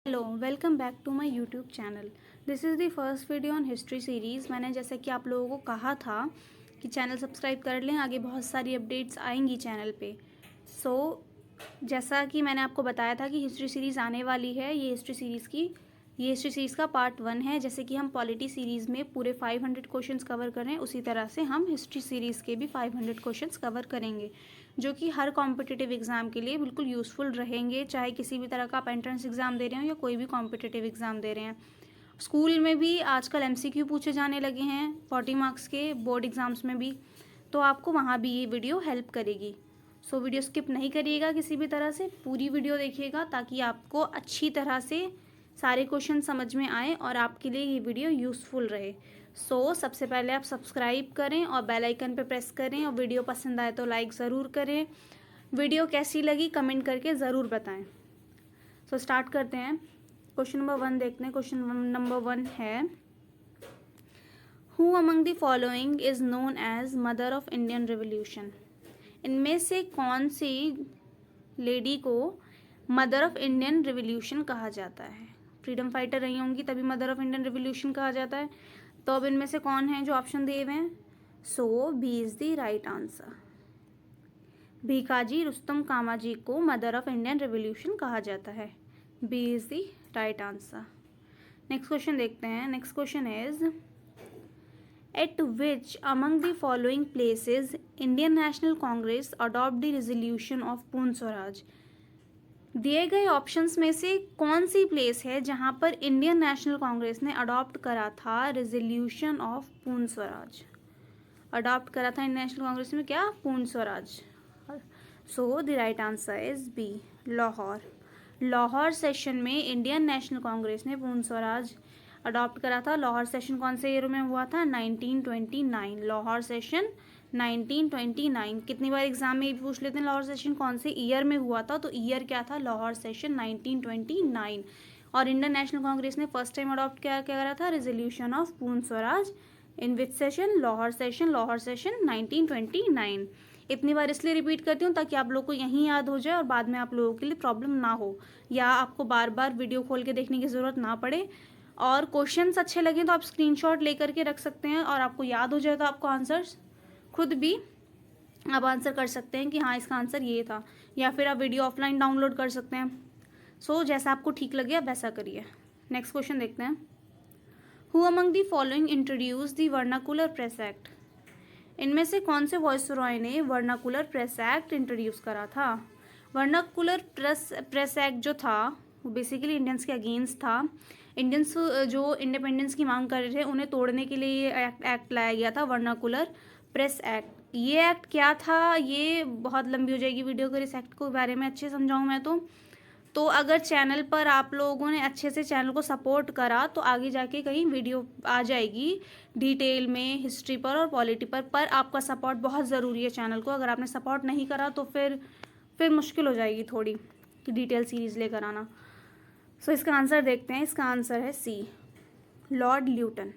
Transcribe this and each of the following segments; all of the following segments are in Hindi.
Hello welcome back to my YouTube channel. This is the first video on history series. मैंने जैसे कि आप लोगों को कहा था कि चैनल सब्सक्राइब कर लें, आगे बहुत सारी अपडेट्स आएंगी चैनल पे। जैसा कि मैंने आपको बताया था कि हिस्ट्री सीरीज़ आने वाली है। ये हिस्ट्री सीरीज़ का पार्ट 1 है। जैसे कि हम पॉलिटी सीरीज़ में पूरे 500 क्वेश्चंस कवर कर रहे हैं, उसी तरह से हम हिस्ट्री सीरीज़ के भी 500 क्वेश्चंस कवर करेंगे, जो कि हर कॉम्पिटिटिव एग्ज़ाम के लिए बिल्कुल यूज़फुल रहेंगे। चाहे किसी भी तरह का आप एंट्रेंस एग्ज़ाम दे रहे हो या कोई भी कॉम्पिटिटिव एग्ज़ाम दे रहे हैं। स्कूल में भी आजकल एमसीक्यू पूछे जाने लगे हैं, 40 मार्क्स के बोर्ड एग्ज़ाम्स में भी, तो आपको वहाँ भी ये वीडियो हेल्प करेगी। सो वीडियो स्किप नहीं करिएगा किसी भी तरह से, पूरी वीडियो देखिएगा ताकि आपको अच्छी तरह से सारे क्वेश्चन समझ में आए और आपके लिए ये वीडियो यूज़फुल रहे। सबसे पहले आप सब्सक्राइब करें और बेल आइकन पे प्रेस करें, और वीडियो पसंद आए तो लाइक ज़रूर करें। वीडियो कैसी लगी कमेंट करके ज़रूर बताएं। स्टार्ट करते हैं। क्वेश्चन नंबर 1 देखते हैं। क्वेश्चन नंबर 1 है, who among the following is known as mother of Indian revolution. इनमें से कौन सी लेडी को मदर ऑफ इंडियन रिवोल्यूशन कहा जाता है? फ्रीडम फाइटर रही होंगी तभी मदर ऑफ इंडियन रिवोल्यूशन कहा जाता है। तो अब इनमें से कौन है जो ऑप्शन दिए हुए हैं? B is the right answer. Bhikaji Rustam कामाजी को मदर ऑफ इंडियन रिवोल्यूशन कहा जाता है। B is the right answer. Next question देखते हैं। Next question is, eight which among the following places Indian National Congress adopt the resolution of पूर्ण स्वराज। दिए गए ऑप्शंस में से कौन सी प्लेस है जहां पर इंडियन नेशनल कांग्रेस ने अडॉप्ट करा था रेजोल्यूशन ऑफ पूर्ण स्वराज? अडॉप्ट करा था इंडियन नेशनल कांग्रेस में क्या? Purna Swaraj. The right answer is B, Lahore. Lahore session में इंडियन नेशनल कांग्रेस ने पूर्ण स्वराज अडॉप्ट करा था। लाहौर सेशन कौन से ईयर में हुआ था? 1929। लाहौर सेशन 1929। कितनी बार एग्जाम में पूछ लेते हैं लाहौर सेशन कौन से ईयर में हुआ था, तो ईयर क्या था? लाहौर सेशन 1929। और इंडियन नेशनल कांग्रेस ने फर्स्ट टाइम अडॉप्ट क्या करा था? रेजोल्यूशन ऑफ पूर्ण स्वराज। इन विच सेशन? लाहौर सेशन 1929। इतनी बार इसलिए रिपीट करती हूँ ताकि आप लोग को यहीं याद हो जाए और बाद में आप लोगों के लिए प्रॉब्लम ना हो, या आपको बार बार वीडियो खोल के देखने की ज़रूरत ना पड़े। और क्वेश्चंस अच्छे लगे तो आप स्क्रीनशॉट लेकर के रख सकते हैं, और आपको याद हो जाए तो आपको आंसर्स खुद भी आप आंसर कर सकते हैं कि हाँ इसका आंसर ये था, या फिर आप वीडियो ऑफलाइन डाउनलोड कर सकते हैं। जैसा आपको ठीक लगे आप वैसा करिए। नेक्स्ट क्वेश्चन देखते हैं। Who among the following introduce the vernacular press act. इनमें से कौन से वॉइसरॉय ने वर्नाकुलर प्रेस एक्ट इंट्रोड्यूस करा था? वर्नाकुलर प्रेस एक्ट जो था वो बेसिकली इंडियंस के अगेंस्ट था। इंडियंस जो इंडिपेंडेंस की मांग कर रहे थे उन्हें तोड़ने के लिए ये एक्ट लाया गया था, वर्नाकुलर प्रेस एक्ट। ये एक्ट क्या था, ये बहुत लंबी हो जाएगी वीडियो अगर इस एक्ट को बारे में अच्छे समझाऊँ मैं तो अगर चैनल पर आप लोगों ने अच्छे से चैनल को सपोर्ट करा तो आगे जाके कहीं वीडियो आ जाएगी डिटेल में हिस्ट्री पर और पॉलिटी पर आपका सपोर्ट बहुत ज़रूरी है चैनल को। अगर आपने सपोर्ट नहीं करा तो फिर मुश्किल हो जाएगी थोड़ी कि डिटेल सीरीज़ लेकर आना। इसका आंसर देखते हैं। इसका आंसर है C, Lord Lytton.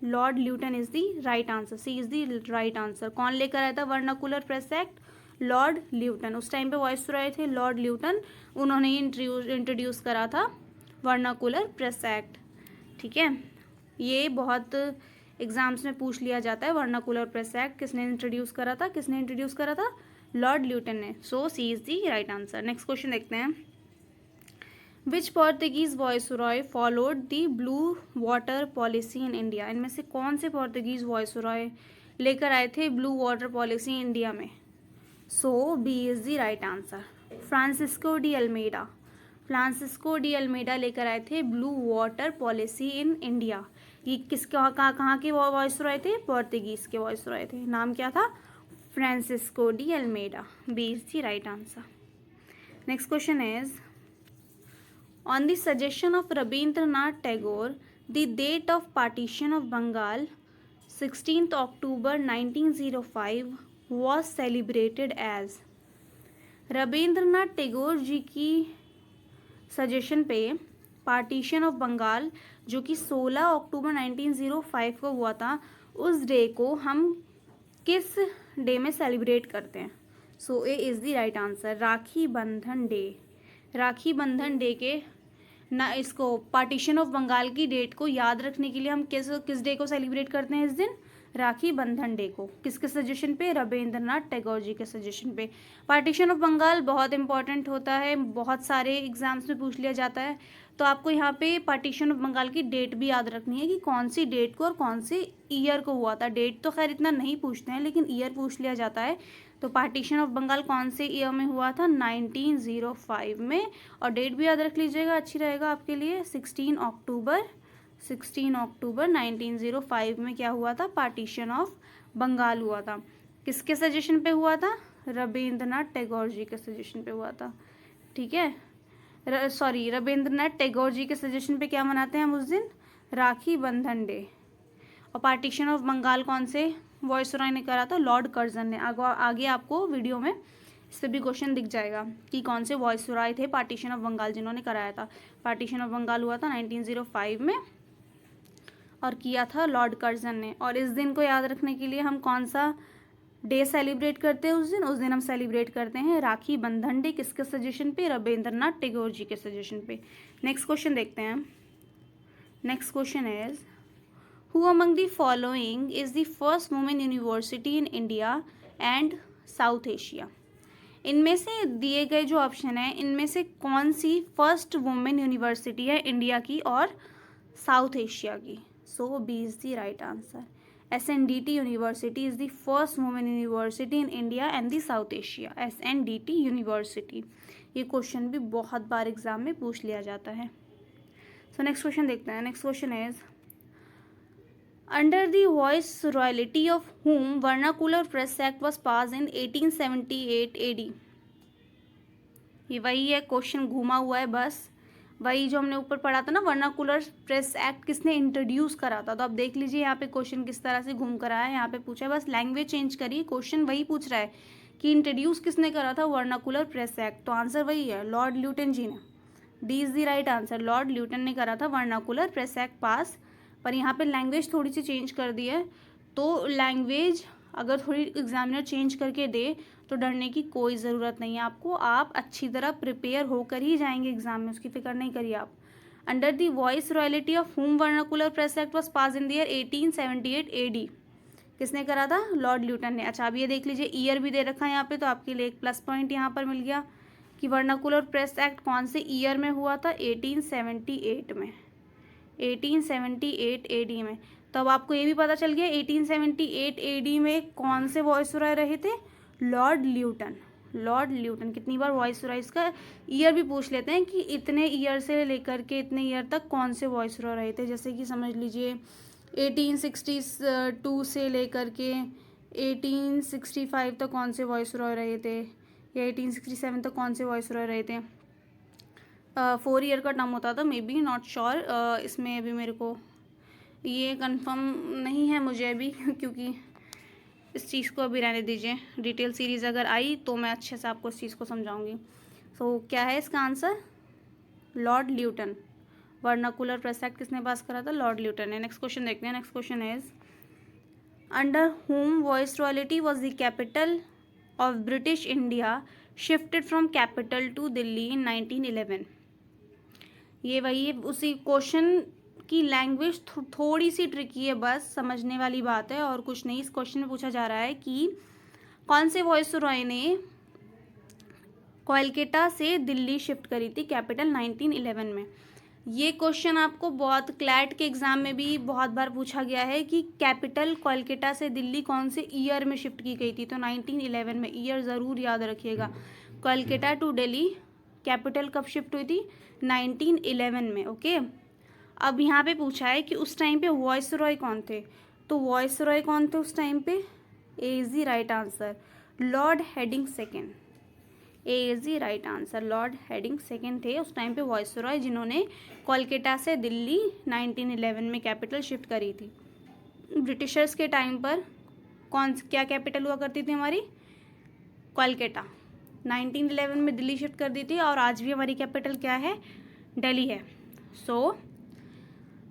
Lord Lytton is the right answer. C is the right answer. कौन लेकर आया था vernacular press act? Lord Lytton. उस टाइम पे वॉइसरॉय थे लॉर्ड ल्यूटन, उन्होंने इंट्रोड्यूस करा था वर्नाकुलर प्रेस एक्ट। ठीक है, ये बहुत एग्जाम्स में पूछ लिया जाता है। वर्नाकुलर प्रेस एक्ट किसने इंट्रोड्यूस करा था? किसने इंट्रोड्यूस करा था? लॉर्ड ल्यूटन ने। C is the right answer. Next question देखते हैं। Which Portuguese viceroy followed the blue water policy in India. इनमें से कौन से पोर्तुगीज वॉइसरॉय लेकर आए थे ब्लू वाटर पॉलिसी इंडिया में? B is the right answer, Francisco de Almeida. Francisco de Almeida लेकर आए थे blue water policy in India. ये कहाँ के वॉइसरॉय थे? पोर्तुगीज के वॉइसरॉय थे। नाम क्या था? Francisco de Almeida. B is the right answer. Next question is, on the suggestion of Rabindranath Tagore, the date of partition of Bengal, 16th October 1905, was celebrated as। Rabindranath Tagore ji की सजेशन पे पार्टीशन ऑफ बंगाल जो कि 16 अक्टूबर 1905 को हुआ था, उस डे को हम किस डे में सेलिब्रेट करते हैं? A is the right answer, Rakhi Bandhan day. Rakhi Bandhan day के ना इसको पार्टीशन ऑफ बंगाल की डेट को याद रखने के लिए हम किस डे को सेलिब्रेट करते हैं इस दिन? राखी बंधन डे को। किसके सजेशन पे? रविंद्रनाथ टैगोर जी के सजेशन पे। पार्टीशन ऑफ बंगाल बहुत इंपॉर्टेंट होता है, बहुत सारे एग्जाम्स में पूछ लिया जाता है। तो आपको यहाँ पे पार्टीशन ऑफ बंगाल की डेट भी याद रखनी है कि कौन सी डेट को और कौन से ईयर को हुआ था। डेट तो खैर इतना नहीं पूछते हैं, लेकिन ईयर पूछ लिया जाता है। तो पार्टीशन ऑफ बंगाल कौन से ईयर में हुआ था? 1905 में। और डेट भी याद रख लीजिएगा, अच्छी रहेगा आपके लिए। 16 अक्टूबर 1905 में क्या हुआ था? पार्टीशन ऑफ बंगाल हुआ था। किसके सजेशन पे हुआ था? रविंद्रनाथ टैगोर जी के सजेशन पे हुआ था। ठीक है, रविंद्रनाथ टैगोर जी के सजेशन पे क्या मनाते हैं हम उस दिन? राखी बंधन डे। और पार्टीशन ऑफ बंगाल कौन से वॉइसरॉय ने करा था? लॉर्ड कर्जन ने। आगे आपको वीडियो में इस पर भी क्वेश्चन दिख जाएगा कि कौन से वॉइसरॉय थे पार्टीशन ऑफ बंगाल जिन्होंने कराया था। पार्टीशन ऑफ बंगाल हुआ था 1905 में और किया था लॉर्ड कर्जन ने। और इस दिन को याद रखने के लिए हम कौन सा डे सेलिब्रेट करते हैं उस दिन हम सेलिब्रेट करते हैं राखी बंधन डे। किसके सजेशन पे? रविंद्रनाथ टैगोर जी के सजेशन पे। नेक्स्ट क्वेश्चन देखते हैं। Next question is who among the following is the first women university in India and south Asia? इनमें से दिए गए जो ऑप्शन है, इनमें से कौन सी फर्स्ट वुमेन यूनिवर्सिटी है इंडिया की और साउथ एशिया की? So B is the right answer. SNDT university is the first women university in India and the South Asia. SNDT university. ये क्वेश्चन भी बहुत बार एग्जाम में पूछ लिया जाता है। सो नेक्स्ट क्वेश्चन देखते हैं। Next question is under the voice royalty of whom vernacular press act was pass in 1878 AD? ये वही है, क्वेश्चन घूमा हुआ है बस। वही जो हमने ऊपर पढ़ा था ना, वर्नाकुलर प्रेस एक्ट किसने इंट्रोड्यूस करा था। तो आप देख लीजिए यहाँ पे क्वेश्चन किस तरह से घूम कर आया है। यहाँ पे पूछा है, बस लैंग्वेज चेंज करिए, क्वेश्चन वही पूछ रहा है कि इंट्रोड्यूस किसने करा था वर्नाकुलर प्रेस एक्ट। तो आंसर वही है, लॉर्ड ल्यूटन जी ने। D is the right answer. Lord Lytton ने करा था वर्नाकुलर प्रेस एक्ट पास। पर यहाँ पे लैंग्वेज थोड़ी सी चेंज कर दी है। तो लैंग्वेज अगर थोड़ी एग्जामिनर चेंज करके दे तो डरने की कोई ज़रूरत नहीं है आपको। आप अच्छी तरह प्रिपेयर होकर ही जाएंगे एग्जाम में, उसकी फिक्र नहीं करिए आप। Under the voice royalty of whom vernacular press act was pass in the year 1878 AD? किसने करा था? लॉर्ड ल्यूटन ने। अच्छा, अब ये देख लीजिए, ईयर भी दे रखा है यहाँ पे, तो आपके लिए एक प्लस पॉइंट यहाँ पर मिल गया कि वर्नाकुलर प्रेस एक्ट कौन से ईयर में हुआ था? 1878 में। 1878 AD में। तो अब आपको ये भी पता चल गया 1878 AD में कौन से वॉइसरॉय रहे थे? Lord Lytton. Lord Luton. कितनी बार वॉइसरॉय का ईयर भी पूछ लेते हैं कि इतने ईयर से लेकर के इतने ईयर तक कौन से वॉइसरॉय रहे थे। जैसे कि समझ लीजिए 1862 से लेकर के 1865 तक कौन से वॉइसरॉय रहे थे, या 1867 तक कौन से वॉइसरॉय रहे थे। 4 ईयर का टर्म होता था, मे बी, नॉट श्योर। इसमें अभी मेरे को ये कंफर्म नहीं है मुझे अभी, क्योंकि इस चीज़ को अभी रहने दीजिए। डिटेल सीरीज़ अगर आई तो मैं अच्छे से आपको इस चीज़ को समझाऊंगी। सो क्या है इसका answer? Lord Lytton. Vernacular press act किसने पास करा था? लॉर्ड ल्यूटन ने। नेक्स्ट क्वेश्चन देखते हैं। Next question is under whom viceroyalty was the capital of British India shifted from capital to Delhi in 1911? ये वही है, उसी क्वेश्चन की लैंग्वेज थोड़ी सी ट्रिकी है, बस समझने वाली बात है और कुछ नहीं। इस क्वेश्चन में पूछा जा रहा है कि कौन से वॉइसरॉय ने कोलकाता से दिल्ली शिफ्ट करी थी कैपिटल 1911 में। ये क्वेश्चन आपको बहुत क्लैट के एग्जाम में भी बहुत बार पूछा गया है कि कैपिटल कोलकाता से दिल्ली कौन से ईयर में शिफ्ट की गई थी। तो 1911 में। ईयर ज़रूर याद रखिएगा। कोलकाता टू दिल्ली कैपिटल कब शिफ्ट हुई थी? 1911 में। ओके, अब यहाँ पे पूछा है कि उस टाइम पे वॉइसरॉय कौन थे। तो वॉइसरॉय कौन थे उस टाइम पे? A is the right answer. Lord Hardinge second. A is the right answer. Lord Hardinge second थे उस टाइम पे वॉइसरॉय, जिन्होंने कोलकाता से दिल्ली 1911 में कैपिटल शिफ्ट करी थी। ब्रिटिशर्स के टाइम पर क्या कैपिटल हुआ करती थी हमारी? कोलकाता। 1911 में दिल्ली शिफ्ट कर दी थी और आज भी हमारी कैपिटल क्या है? दिल्ली है। सो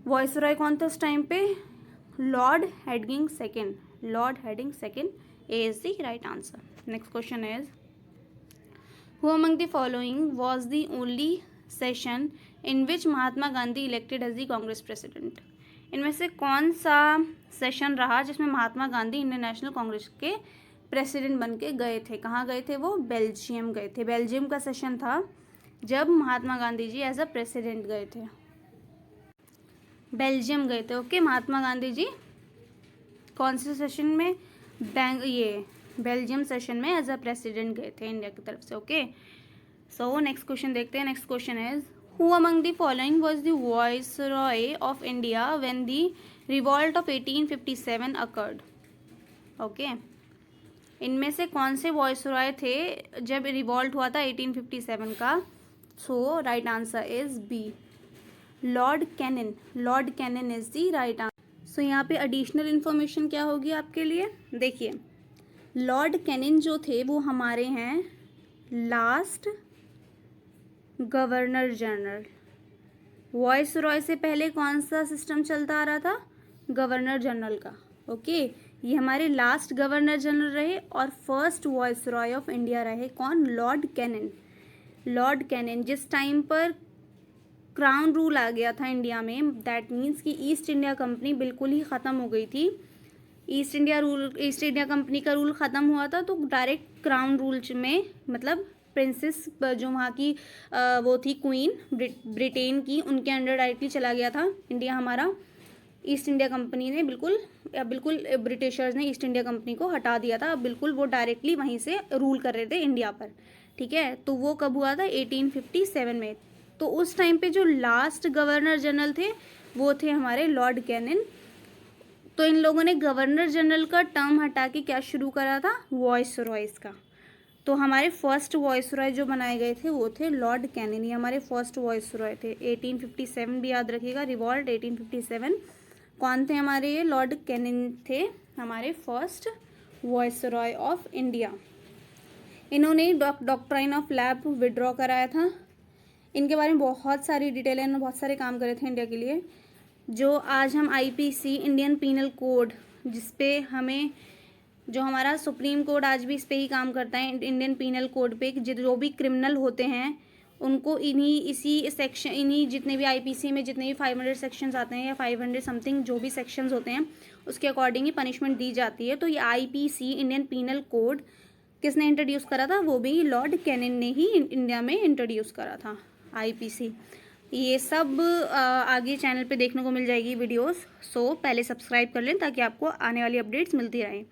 वॉइसरॉय कौन थे उस टाइम पे? Lord Hardinge second. Lord Hardinge second. A is the right answer. Next question is who among the following was the only session in which Mahatma Gandhi elected as the Congress president. इनमें से कौन सा सेशन रहा जिसमें Mahatma Gandhi Indian National Congress के प्रेसिडेंट बन के गए थे? कहाँ गए थे वो? बेल्जियम गए थे। बेल्जियम का सेशन था जब Mahatma Gandhi ji as a president गए थे, बेल्जियम गए थे। ओके, महात्मा गांधी जी कौन से सेशन में? बेल्जियम सेशन में एज अ प्रेसिडेंट गए थे इंडिया की तरफ से। ओके, सो नेक्स्ट क्वेश्चन देखते हैं। Next question is who among the following was the viceroy of India when the revolt of 1857 occurred? Okay, इनमें से कौन से वाइसरॉय थे जब रिवॉल्ट हुआ था 1857 का? So right answer is B, Lord Canning. Lord Canning is the right answer. So यहाँ पे एडिशनल इन्फॉर्मेशन क्या होगी आपके लिए? देखिए, लॉर्ड कैनिन जो थे वो हमारे हैं लास्ट गवर्नर जनरल। वाइसरॉय से पहले कौन सा सिस्टम चलता आ रहा था? गवर्नर जनरल का। ओके, ये हमारे लास्ट गवर्नर जनरल रहे और फर्स्ट वाइसरॉय ऑफ इंडिया रहे कौन? Lord Canning. लॉर्ड कैनिन, जिस टाइम पर क्राउन रूल आ गया था इंडिया में, दैट मीन्स कि ईस्ट इंडिया कंपनी बिल्कुल ही ख़त्म हो गई थी। ईस्ट इंडिया कंपनी का रूल ख़त्म हुआ था, तो डायरेक्ट क्राउन रूल में, मतलब प्रिंसेस जो वहाँ की वो थी क्वीन ब्रिटेन की, उनके अंडर डायरेक्टली चला गया था इंडिया हमारा। ईस्ट इंडिया कंपनी ने बिल्कुल ब्रिटिशर्स ने ईस्ट इंडिया कंपनी को हटा दिया था, बिल्कुल वो डायरेक्टली वहीं से रूल कर रहे थे इंडिया पर। ठीक है, तो वो कब हुआ था? 1857 में। तो उस टाइम पे जो लास्ट गवर्नर जनरल थे वो थे हमारे लॉर्ड कैनिन। तो इन लोगों ने गवर्नर जनरल का टर्म हटा के क्या शुरू करा था? वॉइसरॉयज का। तो हमारे फर्स्ट वॉइसरॉय जो बनाए गए थे वो थे लॉर्ड कैनिन, ये हमारे फर्स्ट वॉइसरॉय थे। 1857 भी याद रखिएगा, रिवॉल्ट 1857। कौन थे हमारे? ये लॉर्ड कैनिन थे हमारे फर्स्ट वॉइसरॉय ऑफ इंडिया। इन्होंने डॉक्ट्राइन ऑफ लैब विड्रॉ कराया था। इनके बारे में बहुत सारी डिटेल है, इन्होंने बहुत सारे काम करे थे इंडिया के लिए। जो आज हम आईपीसी इंडियन पीनल कोड, जिसपे हमें जो हमारा सुप्रीम कोर्ट आज भी इस पे ही काम करता है, इंडियन पीनल कोड पे, जो भी क्रिमिनल होते हैं उनको इन्हीं जितने भी आईपीसी में जितने भी 500 सेक्शंस आते हैं या 500 समथिंग जो भी सेक्शंस होते हैं उसके अकॉर्डिंग ही पनिशमेंट दी जाती है। तो ये आईपीसी इंडियन पीनल कोड किसने इंट्रोड्यूस करा था? वो भी लॉर्ड कैनिन ने ही इंडिया में इंट्रोड्यूस करा था आईपीसी। ये सब आगे चैनल पे देखने को मिल जाएगी वीडियोस। सो पहले सब्सक्राइब कर लें ताकि आपको आने वाली अपडेट्स मिलती रहें।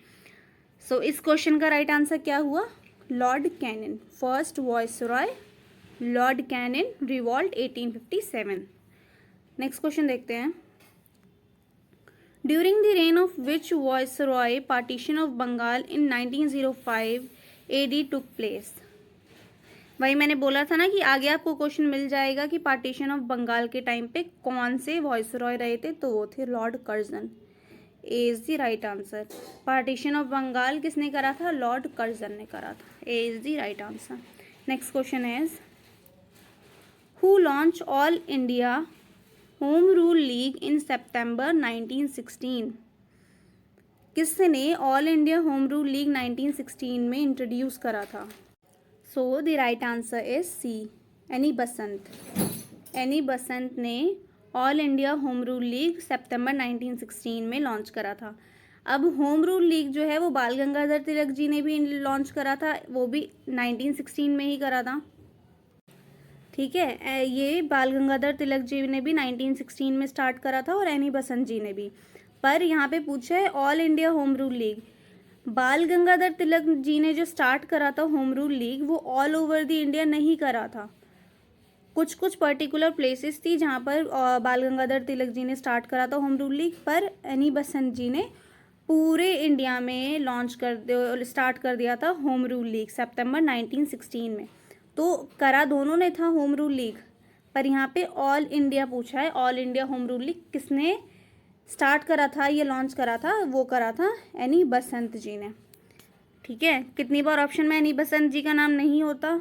सो इस क्वेश्चन का राइट आंसर क्या हुआ? Lord Canning, first viceroy Lord Canning, revolt 1857। Next question देखते हैं। During the reign of which viceroy partition of Bengal in 1905 AD took place? वही मैंने बोला था ना कि आगे आपको क्वेश्चन मिल जाएगा कि पार्टीशन ऑफ बंगाल के टाइम पे कौन से वॉइसरॉय रहे थे, तो वो थे Lord Curzon. A is the right answer. Partition of Bengal किसने करा था? लॉर्ड कर्जन ने करा था। A is the right answer. Next question is who launch All India Home Rule League in September 1916? किसने All India Home Rule League 1916 में इंट्रोड्यूस करा था? So the right answer is C, Annie Besant. Annie Besant ने All India Home Rule League सितंबर 1916 में लॉन्च करा था। अब होम रूल लीग जो है वो बाल गंगाधर तिलक जी ने भी लॉन्च करा था, वो भी 1916 में ही करा था। ठीक है, ये बाल गंगाधर तिलक जी ने भी 1916 में स्टार्ट करा था और एनी बसंत जी ने भी। पर यहाँ पे पूछा है all India Home Rule league, बाल गंगाधर तिलक जी ने जो स्टार्ट करा था होम रूल लीग वो ऑल ओवर द इंडिया नहीं करा था। कुछ कुछ पर्टिकुलर प्लेसेस थी जहाँ पर बाल गंगाधर तिलक जी ने स्टार्ट करा था होम रूल लीग, पर एनी बसंत जी ने पूरे इंडिया में स्टार्ट कर दिया था होम रूल लीग सितंबर 1916 में। तो करा दोनों ने था होम रूल लीग, पर यहाँ पे ऑल इंडिया पूछा है। All India Home Rule league किसने स्टार्ट करा था, ये लॉन्च करा था? वो करा था एनी बसंत जी ने। ठीक है, कितनी बार ऑप्शन में एनी बसंत जी का नाम नहीं होता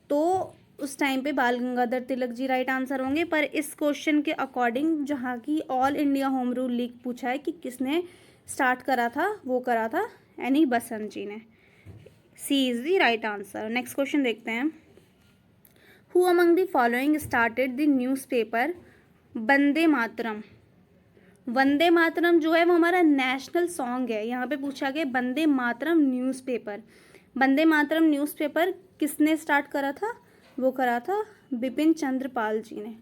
तो उस टाइम पे बाल गंगाधर तिलक जी राइट आंसर होंगे। पर इस क्वेश्चन के अकॉर्डिंग जहाँ की all India Home Rule league पूछा है कि किसने स्टार्ट करा था, वो करा था एनी बसंत जी ने। C is the right answer. Next question देखते हैं। Who among the following started the newspaper Vande Mataram. Vande Mataram जो है वो हमारा नेशनल सॉन्ग है। यहाँ पे पूछा गया वंदे मातरम न्यूज़पेपर। वंदे मातरम न्यूज़पेपर किसने स्टार्ट करा था? वो करा था बिपिन चंद्र पाल जी ने।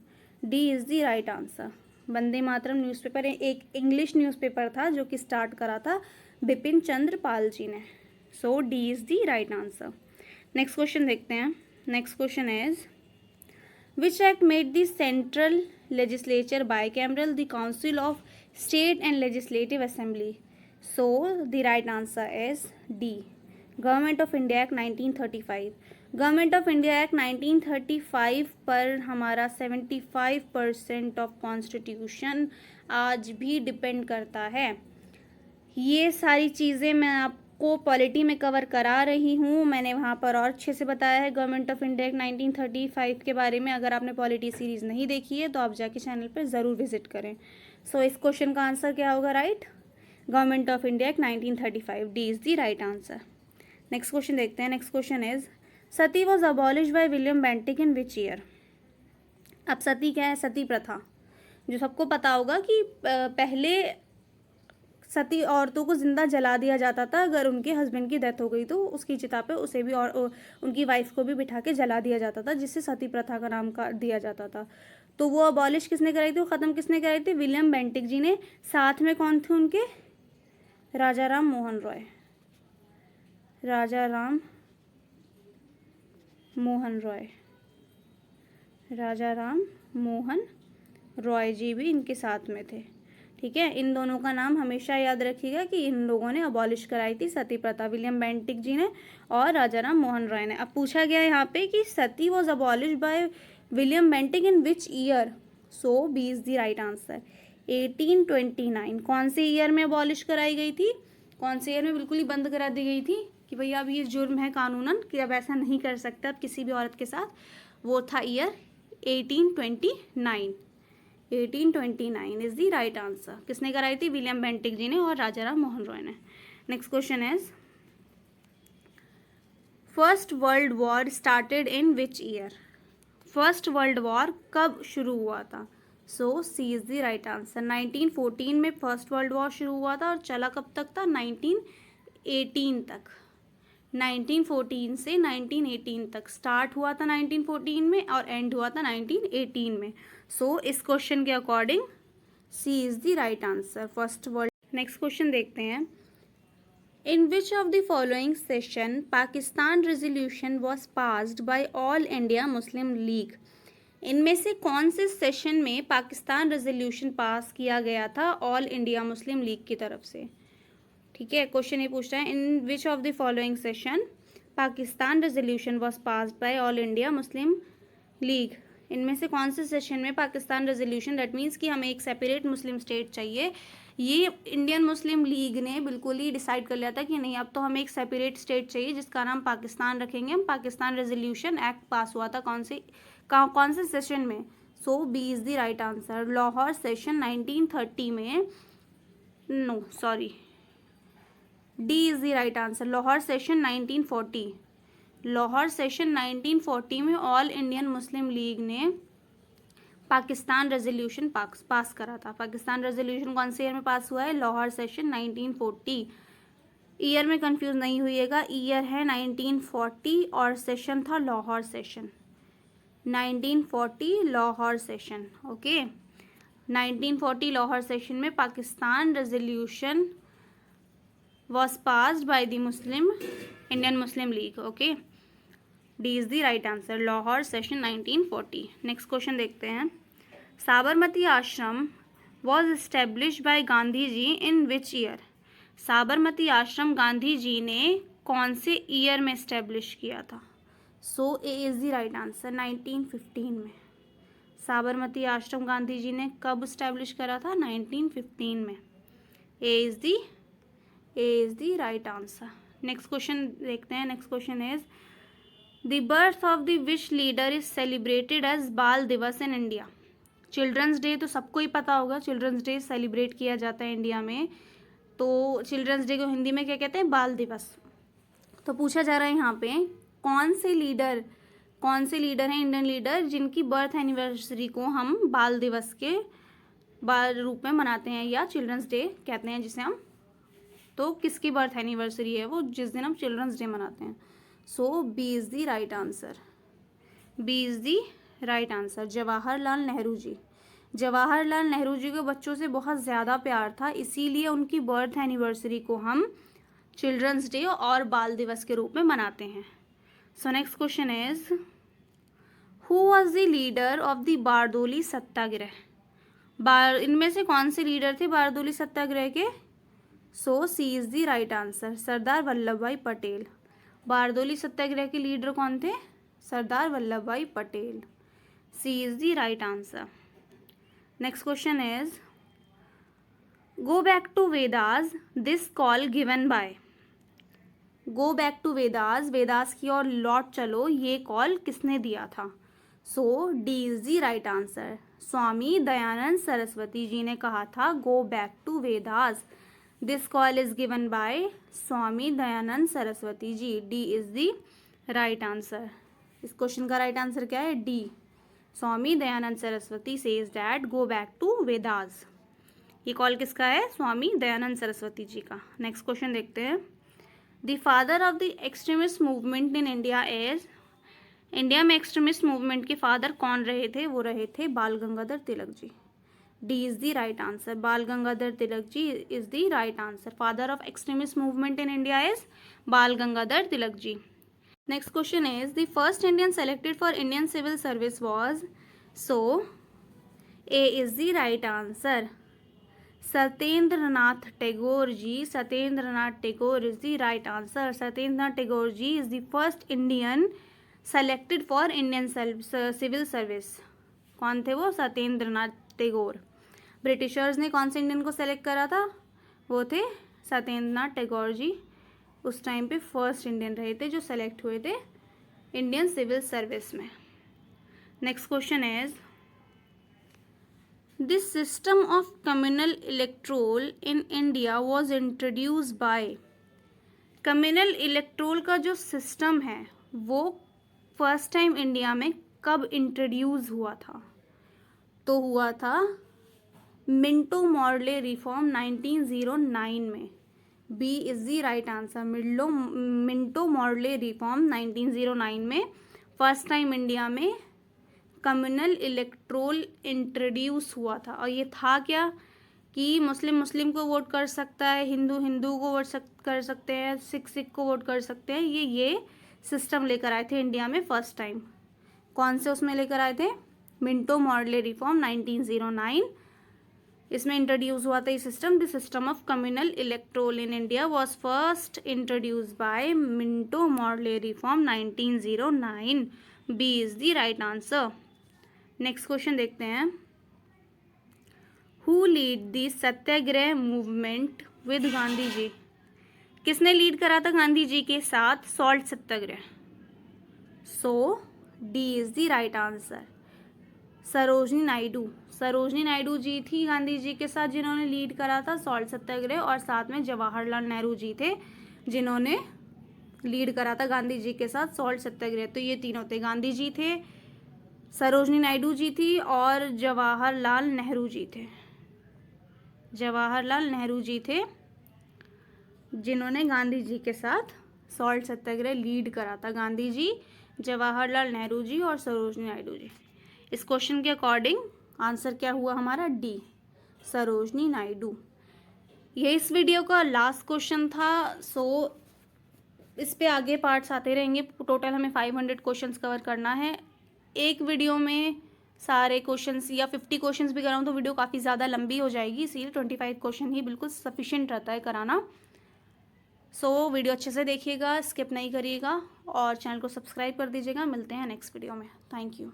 D is the right answer. Vande Mataram newspaper एक इंग्लिश न्यूज़पेपर था जो कि स्टार्ट करा था बिपिन चंद्र पाल जी ने। So D is the right answer. Next question देखते हैं। Next question is Which act made the central legislature bicameral, the Council of State and Legislative Assembly? So the right answer is D. Government of India Act 1935. Government of India Act 1935 पर हमारा 75% ऑफ कॉन्स्टिट्यूशन आज भी डिपेंड करता है। ये सारी चीज़ें मैं आपको पॉलिटी में कवर करा रही हूँ। मैंने वहाँ पर और अच्छे से बताया है गवर्नमेंट ऑफ इंडिया एक्ट 1935 के बारे में। अगर आपने पॉलिटी सीरीज़ नहीं देखी है तो आप जाके चैनल पर ज़रूर विजिट करें। सो इस क्वेश्चन का आंसर क्या होगा? Right, government of India act 1935। D is the right answer. Next question देखते हैं। Next question is Sati was abolish by William Bentinck in which year? अब सती क्या है? सती प्रथा, जो सबको पता होगा कि पहले सती औरतों को जिंदा जला दिया जाता था। अगर उनके हस्बैंड की डेथ हो गई तो उसकी चिता पे उसे भी और उनकी वाइफ को भी बिठा के जला दिया जाता था, जिससे सती प्रथा का नाम का दिया जाता था। तो वो अबॉलिश किसने कराई थी? वो ख़त्म किसने कराई थी? विलियम बेंटिक जी ने। साथ में कौन थे उनके? राजा राम मोहन रॉय। राजा राम मोहन रॉय। राजा राम मोहन रॉय जी भी इनके साथ में थे। ठीक है, इन दोनों का नाम हमेशा याद रखिएगा कि इन लोगों ने अबॉलिश कराई थी सती प्रथा, विलियम बेंटिक जी ने और राजा राम मोहन रॉय ने। अब पूछा गया यहाँ पे कि sati was abolish by William Bentinck in which year? So B is the right answer, 1829। कौन से ईयर में अबॉलिश कराई गई थी? कौन से ईयर में बिल्कुल ही बंद करा दी गई थी कि भैया अब ये जुर्म है कानूनन कि अब ऐसा नहीं कर सकते अब किसी भी औरत के साथ? वो था year 1829। 1829 is the right answer. किसने कराई थी? विलियम बेंटिक जी ने और राजा राम मोहन रॉय ने। Next question is first world war started in which year? First world war कब शुरू हुआ था? सो सी इज द राइट आंसर। 1914 में फर्स्ट वर्ल्ड वॉर शुरू हुआ था और चला कब तक था? 1918 तक। 1914 से 1918 तक स्टार्ट हुआ था 1914 में और एंड हुआ था 1918 में। सो इस क्वेश्चन के according C is the right answer, first world. Next question देखते हैं। In which of the following session Pakistan resolution was passed by All India Muslim League? इनमें से कौन से सेशन में पाकिस्तान रेजोल्यूशन पास किया गया था ऑल इंडिया मुस्लिम लीग की तरफ से? ठीक है, क्वेश्चन ये पूछ रहा है in which of the following session Pakistan resolution was passed by All India Muslim League? इनमें से कौन से सेशन में पाकिस्तान रेजोल्यूशन, दैट मीन्स कि हमें एक सेपरेट मुस्लिम स्टेट चाहिए, ये इंडियन मुस्लिम लीग ने बिल्कुल ही डिसाइड कर लिया था कि नहीं अब तो हमें एक सेपरेट स्टेट चाहिए जिसका नाम पाकिस्तान रखेंगे हम। पाकिस्तान रेजोल्यूशन एक्ट पास हुआ था कौन से सेशन में? So B is the right answer, Lahore session 1930 में। No sorry, D is the right answer, Lahore session 1940। Lahore session 1940 में ऑल इंडियन मुस्लिम लीग ने पाकिस्तान रेजोल्यूशन पास करा था। पाकिस्तान रेजोल्यूशन कौन से ईयर में पास हुआ है? लाहौर सेशन 1940। ईयर में कंफ्यूज नहीं हुइएगा, ईयर है 1940 और सेशन था Lahore session 1940 Lahore session. Okay, 1940 Lahore session में Pakistan resolution was passed by the Indian Muslim League. Okay, D is the right answer, Lahore session 1940। Next question देखते हैं। साबरमती आश्रम was established by Gandhi ji in which year? Sabarmati आश्रम गांधी जी ने कौन से ईयर में इस्टेब्लिश किया था? So A is the right answer, 1915 में। साबरमती आश्रम गांधी जी ने कब इस्टेब्लिश करा था? 1915 में। A is the right answer. Next question देखते हैं। Next question is the birth of the which leader is celebrated as Bal Diwas in India? Children's day तो सबको ही पता होगा, चिल्ड्रंस डे सेलिब्रेट किया जाता है इंडिया में। तो चिल्ड्रंस डे को हिंदी में क्या कहते हैं? बाल दिवस। तो पूछा जा रहा है यहाँ पे कौन से लीडर कौन से लीडर हैं इंडियन लीडर जिनकी बर्थ एनिवर्सरी को हम बाल दिवस के रूप में मनाते हैं या चिल्ड्रंस डे कहते हैं जिसे हम। तो किसकी बर्थ एनिवर्सरी है वो जिस दिन हम चिल्ड्रंस डे मनाते हैं। So B is the right answer. B is the right answer. Jawaharlal Nehru ji. Jawaharlal Nehru ji को बच्चों से बहुत ज़्यादा प्यार था, इसीलिए उनकी बर्थ एनिवर्सरी को हम चिल्ड्रंस डे और बाल दिवस के रूप में मनाते हैं। So next question is who was the leader of the Bardoli Satyagraha. इनमें से कौन से लीडर थे बारदोली सत्याग्रह के। So C is the right answer. Sardar Vallabh Bhai Patel. Bardoli Satyagraha के लीडर कौन थे। Sardar Vallabh Bhai Patel. C is the right answer. Next question is go back to Vedas this call given by. Go back to Vedas, Vedas की ओर लौट चलो, ये कॉल किसने दिया था। So D is the right answer. Swami Dayanand Saraswati ji ने कहा था go back to Vedas. This call is given by Swami Dayanand Saraswati ji. D is the right answer. इस क्वेश्चन का राइट आंसर क्या है। D. Swami Dayanand Saraswati says that go back to Vedas. ये कॉल किसका है। स्वामी दयानंद सरस्वती जी का। नेक्स्ट क्वेश्चन देखते हैं। The father of the extremist movement in India is. India में एक्सट्रीमिस्ट मूवमेंट के फादर कौन रहे थे। वो रहे थे Bal Gangadhar Tilak ji. D is the right answer. Bal Gangadhar Tilak ji is the right answer. Father of extremist movement in India is Bal Gangadhar Tilak ji. Next question is the first Indian selected for Indian civil service was. So A is the right answer. Satyendranath Tagore ji. Satyendranath Tagore is the right answer. Satyendranath Tagore ji is the first Indian selected for Indian civil service. कौन थे वो। सत्येंद्रनाथ टैगोर। ब्रिटिशर्स ने कौन से इंडियन को सेलेक्ट करा था। वो थे सत्येंद्रनाथ टैगोर जी। उस टाइम पे फर्स्ट इंडियन रहे थे जो सेलेक्ट हुए थे इंडियन सिविल सर्विस में। Next question is this system of communal electoral in India was introduced by. Communal electoral का जो सिस्टम है वो फर्स्ट टाइम इंडिया में कब इंट्रोड्यूस हुआ था। तो हुआ था मिंटो मॉर्ले रिफॉर्म 1909 में। B is the right answer. Minto Morley reform 1909 में फर्स्ट टाइम इंडिया में कम्युनल इलेक्ट्रोल इंट्रोड्यूस हुआ था। और ये था क्या कि मुस्लिम मुस्लिम को वोट कर सकता है, हिंदू हिंदू को वोट कर सकते हैं, सिख सिख को वोट कर सकते हैं। ये सिस्टम लेकर आए थे इंडिया में फर्स्ट टाइम। कौन से उसमें लेकर आए थे। मिंटो मॉर्ले रिफॉर्म 1909 इसमें इंट्रोड्यूस हुआ था ये system. The system of communal electoral in India was first introduce by Minto Morley reform 1909। B is the right answer. Next question देखते हैं। Who lead the satyagraha movement with Gandhi ji. किसने लीड करा था गांधी जी के साथ salt satyagraha. So D is the right answer. Sarojini Naidu. Sarojini Naidu ji थी गांधी जी के साथ जिन्होंने लीड करा था सॉल्ट सत्याग्रह, और साथ में जवाहरलाल नेहरू जी थे जिन्होंने लीड करा था गांधी जी के साथ सॉल्ट सत्याग्रह। तो ये तीनों थे। गांधी जी थे, सरोजनी नायडू जी थी और जवाहरलाल नेहरू जी थे। जवाहरलाल नेहरू जी थे जिन्होंने गांधी जी के साथ सॉल्ट सत्याग्रह लीड करा था। गांधी जी, जवाहरलाल नेहरू जी और सरोजनी नायडू जी। इस क्वेश्चन के अकॉर्डिंग आंसर क्या हुआ हमारा। डी, सरोजनी नायडू। ये इस वीडियो का लास्ट क्वेश्चन था। सो इस पे आगे पार्ट्स आते रहेंगे। टोटल हमें 500 क्वेश्चंस कवर करना है। एक वीडियो में सारे क्वेश्चंस या 50 क्वेश्चंस भी कराऊँ तो वीडियो काफ़ी ज़्यादा लंबी हो जाएगी, इसीलिए 25 क्वेश्चन ही बिल्कुल सफिशिएंट रहता है कराना। सो वीडियो अच्छे से देखिएगा, स्किप नहीं करिएगा और चैनल को सब्सक्राइब कर दीजिएगा। मिलते हैं नेक्स्ट वीडियो में। Thank you.